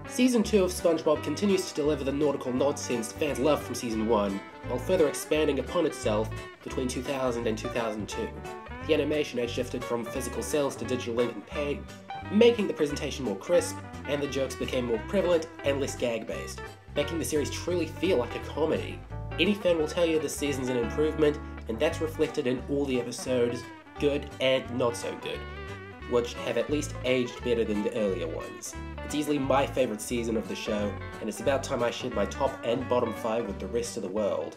Season 2 of SpongeBob continues to deliver the nautical nonsense fans love from Season 1, while further expanding upon itself between 2000 and 2002. The animation has shifted from physical cells to digital ink and paint, making the presentation more crisp, and the jokes became more prevalent and less gag-based, making the series truly feel like a comedy. Any fan will tell you this season's an improvement, and that's reflected in all the episodes, good and not so good, which have at least aged better than the earlier ones. It's easily my favourite season of the show, and it's about time I shared my top and bottom 5 with the rest of the world.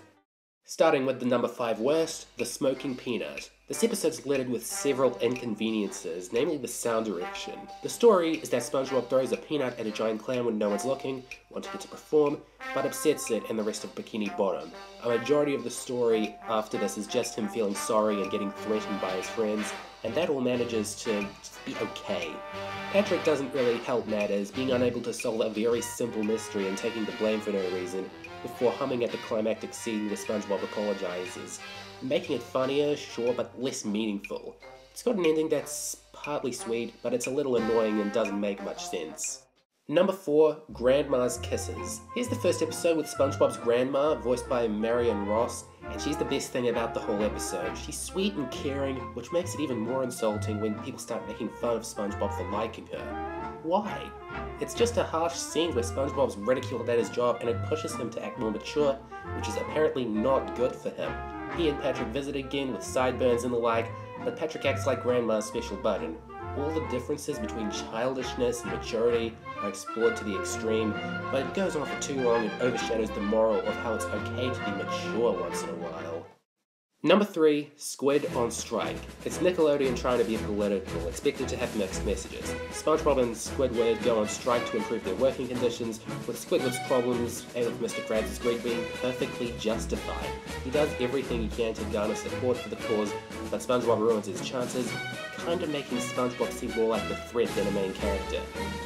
Starting with the number 5 worst, The Smoking Peanut. This episode's littered with several inconveniences, namely the sound direction. The story is that SpongeBob throws a peanut at a giant clown when no one's looking, wanting it to perform, but upsets it and the rest of Bikini Bottom. A majority of the story after this is just him feeling sorry and getting threatened by his friends, and that all manages to be okay. Patrick doesn't really help matters, being unable to solve a very simple mystery and taking the blame for no reason, before humming at the climactic scene where SpongeBob apologizes, making it funnier, sure, but less meaningful. It's got an ending that's partly sweet, but it's a little annoying and doesn't make much sense. Number 4, Grandma's Kisses. Here's the first episode with SpongeBob's grandma, voiced by Marion Ross, and she's the best thing about the whole episode. She's sweet and caring, which makes it even more insulting when people start making fun of SpongeBob for liking her. Why? It's just a harsh scene where SpongeBob's ridiculed at his job and it pushes him to act more mature, which is apparently not good for him. He and Patrick visit again with sideburns and the like, but Patrick acts like Grandma's special button. All the differences between childishness and maturity are explored to the extreme, but it goes on for too long and overshadows the moral of how it's okay to be mature once in a while. Number 3, Squid on Strike. It's Nickelodeon trying to be political, expected to have mixed messages. SpongeBob and Squidward go on strike to improve their working conditions, with Squidward's problems and with Mr. Krabs' greed being perfectly justified. He does everything he can to garner support for the cause, but SpongeBob ruins his chances, kind of making SpongeBob seem more like the threat than a main character.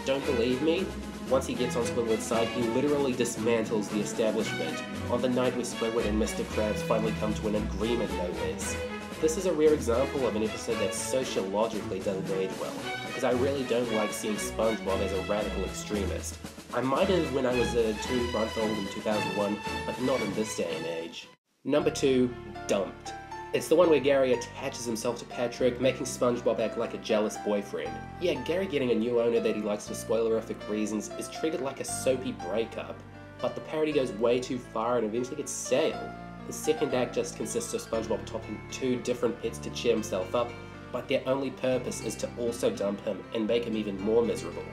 Don't believe me? Once he gets on Squidward's side, he literally dismantles the establishment, on the night where Squidward and Mr. Krabs finally come to an agreement, no less. This is a rare example of an episode that sociologically doesn't age well, because I really don't like seeing SpongeBob as a radical extremist. I might have when I was a 2-month-old in 2001, but not in this day and age. Number 2, Dumped. It's the one where Gary attaches himself to Patrick, making SpongeBob act like a jealous boyfriend. Yeah, Gary getting a new owner that he likes for spoilerific reasons is treated like a soapy breakup, but the parody goes way too far and eventually gets stale. The second act just consists of SpongeBob topping 2 different pits to cheer himself up, but their only purpose is to also dump him and make him even more miserable,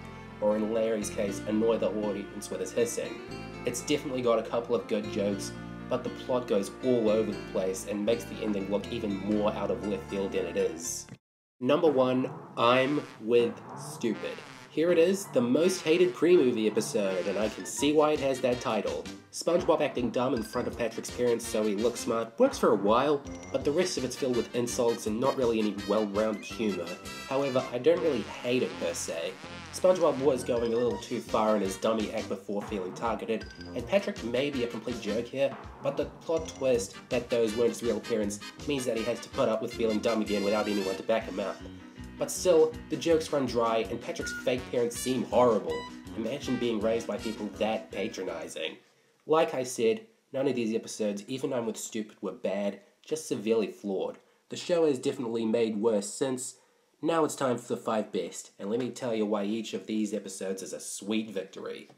or in Larry's case, annoy the audience with his hissing. It's definitely got a couple of good jokes, but the plot goes all over the place and makes the ending look even more out of left field than it is. Number 1, I'm with Stupid. Here it is, the most hated pre-movie episode, and I can see why it has that title. SpongeBob acting dumb in front of Patrick's parents so he looks smart works for a while, but the rest of it's filled with insults and not really any well-rounded humour. However, I don't really hate it per se. SpongeBob was going a little too far in his dummy act before feeling targeted, and Patrick may be a complete jerk here, but the plot twist that those weren't his real parents means that he has to put up with feeling dumb again without anyone to back him up. But still, the jokes run dry, and Patrick's fake parents seem horrible. Imagine being raised by people that patronizing. Like I said, none of these episodes, even I'm with Stupid, were bad, just severely flawed. The show has definitely made worse since. Now it's time for the 5 best, and let me tell you why each of these episodes is a sweet victory.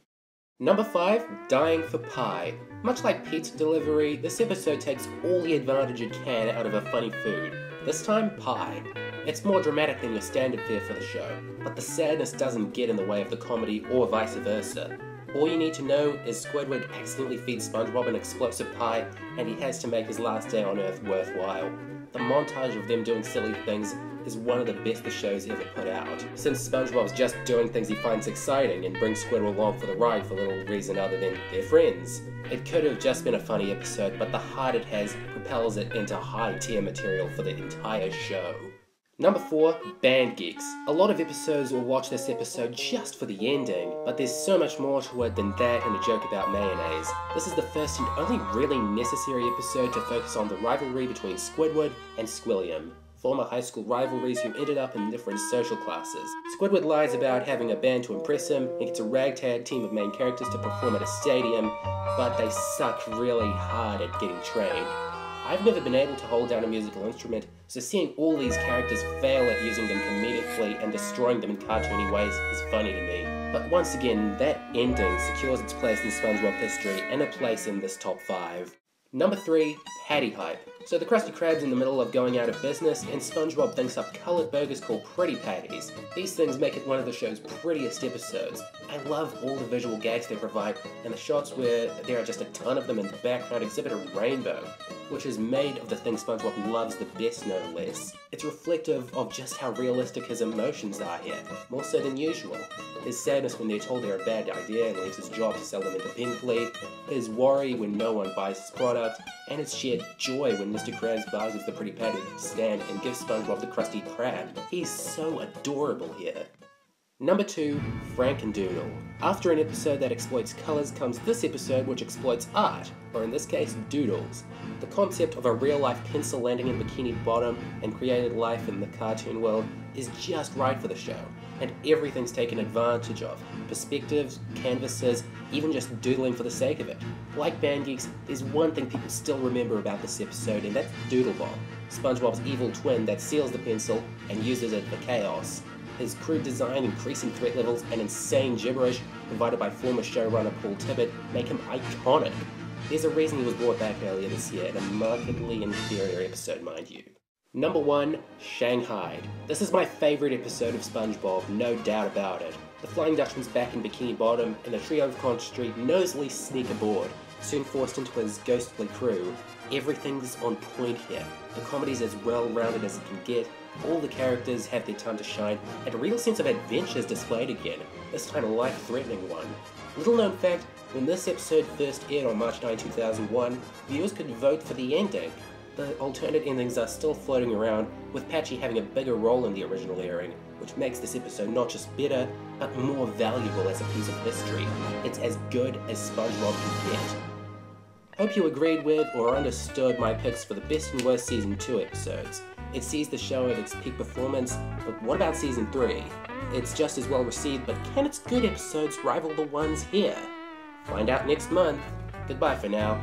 Number 5, Dying for Pie. Much like pizza delivery, this episode takes all the advantage it can out of a funny food. This time, pie. It's more dramatic than your standard fare for the show, but the sadness doesn't get in the way of the comedy or vice versa. All you need to know is Squidward accidentally feeds SpongeBob an explosive pie, and he has to make his last day on Earth worthwhile. The montage of them doing silly things is one of the best the show's ever put out, since SpongeBob's just doing things he finds exciting and brings Squidward along for the ride for little reason other than they're friends. It could have just been a funny episode, but the heart it has propels it into high-tier material for the entire show. Number 4, Band Geeks. A lot of episodes will watch this episode just for the ending, but there's so much more to it than that and a joke about mayonnaise. This is the first and only really necessary episode to focus on the rivalry between Squidward and Squilliam. former high school rivalries who ended up in different social classes. Squidward lies about having a band to impress him, and gets a ragtag team of main characters to perform at a stadium, but they suck really hard at getting trained. I've never been able to hold down a musical instrument, so seeing all these characters fail at using them comedically and destroying them in cartoony ways is funny to me. But once again, that ending secures its place in SpongeBob history and a place in this top 5. Number 3, Patty Hype. So the Krusty Krab's in the middle of going out of business, and SpongeBob thinks up coloured burgers called Pretty Patties. These things make it one of the show's prettiest episodes. I love all the visual gags they provide, and the shots where there are just a ton of them in the background exhibit a rainbow, which is made of the thing SpongeBob loves the best, no less. It's reflective of just how realistic his emotions are here, more so than usual. His sadness when they're told they're a bad idea and leaves his job to sell them independently, his worry when no one buys his product, and his sheer joy when Mr. Krabs bargains the Pretty Patty stand and gives SpongeBob the Krusty Krab. He's so adorable here. Number 2, Frankendoodle. After an episode that exploits colours comes this episode which exploits art, or in this case, doodles. The concept of a real-life pencil landing in Bikini Bottom and created life in the cartoon world is just right for the show, and everything's taken advantage of. Perspectives, canvases, even just doodling for the sake of it. Like Band Geeks, there's one thing people still remember about this episode, and that's Doodlebop, SpongeBob's evil twin that steals the pencil and uses it for chaos. His crude design, increasing threat levels, and insane gibberish provided by former showrunner Paul Tibbitt make him iconic. There's a reason he was brought back earlier this year in a markedly inferior episode, mind you. Number 1, Shanghai. This is my favourite episode of SpongeBob, no doubt about it. The Flying Dutchman's back in Bikini Bottom, and the trio of Conch Street nosily sneak aboard. Soon forced into his ghostly crew, everything's on point here. The comedy's as well-rounded as it can get, all the characters have their time to shine, and a real sense of adventure is displayed again, this time a life-threatening one. Little known fact, when this episode first aired on March 9, 2001, viewers could vote for the ending. The alternate endings are still floating around, with Patchy having a bigger role in the original airing, which makes this episode not just better, but more valuable as a piece of history. It's as good as SpongeBob can get. Hope you agreed with or understood my picks for the best and worst Season 2 episodes. It sees the show at its peak performance, but what about Season 3? It's just as well received, but can its good episodes rival the ones here? Find out next month. Goodbye for now.